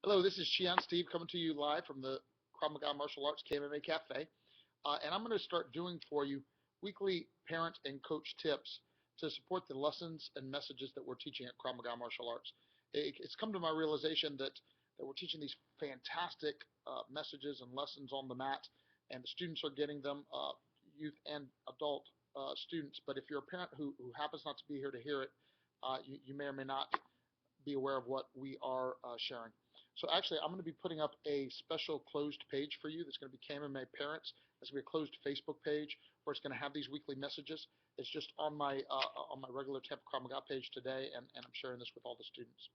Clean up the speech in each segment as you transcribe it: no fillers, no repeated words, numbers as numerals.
Hello, this is Shihan Steve coming to you live from the Krav Maga Martial Arts KMMA Cafe. And I'm going to start doing for you weekly parent and coach tips to support the lessons and messages that we're teaching at Krav Maga Martial Arts. It's come to my realization that we're teaching these fantastic messages and lessons on the mat, and the students are getting them, youth and adult students. But if you're a parent who happens not to be here to hear it, you may or may not be aware of what we are sharing. So actually, I'm going to be putting up a special closed page for you that's going to be KMMA Parents. It's going to be a closed Facebook page where it's going to have these weekly messages. It's just on my regular Tampa Krav Maga page today, and I'm sharing this with all the students.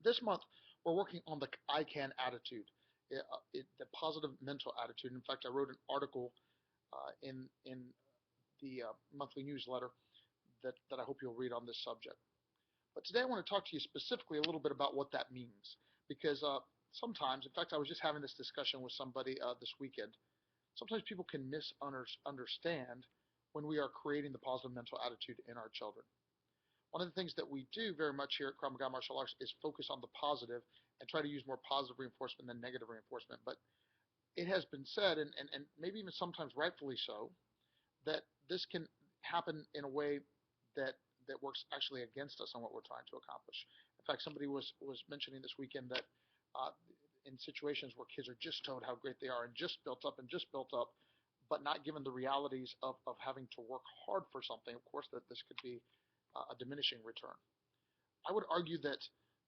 This month, we're working on the I can attitude, the positive mental attitude. In fact, I wrote an article in the monthly newsletter that I hope you'll read on this subject. But today I want to talk to you specifically a little bit about what that means, because sometimes, in fact, I was just having this discussion with somebody this weekend. Sometimes people can misunderstand when we are creating the positive mental attitude in our children. One of the things that we do very much here at Krav Maga Martial Arts is focus on the positive and try to use more positive reinforcement than negative reinforcement. But it has been said, and maybe even sometimes rightfully so, that this can happen in a way that works actually against us on what we're trying to accomplish. In fact, somebody was mentioning this weekend that in situations where kids are just told how great they are and just built up, but not given the realities of having to work hard for something, of course, that this could be a diminishing return. I would argue that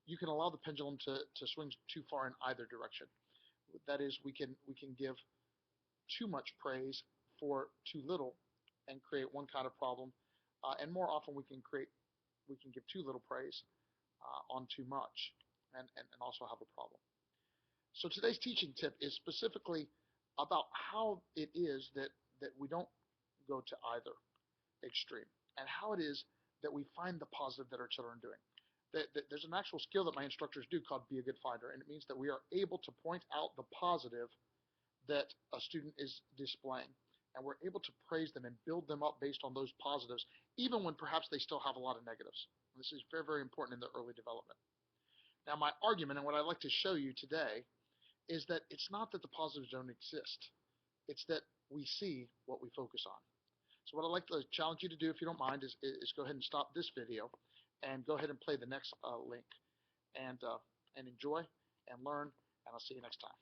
you can allow the pendulum to swing too far in either direction. That is, we can give too much praise for too little and create one kind of problem, and more often we can give too little praise on too much and also have a problem. So today's teaching tip is specifically about how it is that we don't go to either extreme, and how it is that we find the positive that our children are doing. There's an actual skill that my instructors do called Be a Good Finder, and it means that we are able to point out the positive that a student is displaying, and we're able to praise them and build them up based on those positives, even when perhaps they still have a lot of negatives. And this is very, very important in their early development. Now, my argument, and what I'd like to show you today, is that it's not that the positives don't exist. It's that we see what we focus on. So what I'd like to challenge you to do, if you don't mind, is go ahead and stop this video and go ahead and play the next link, and enjoy and learn, and I'll see you next time.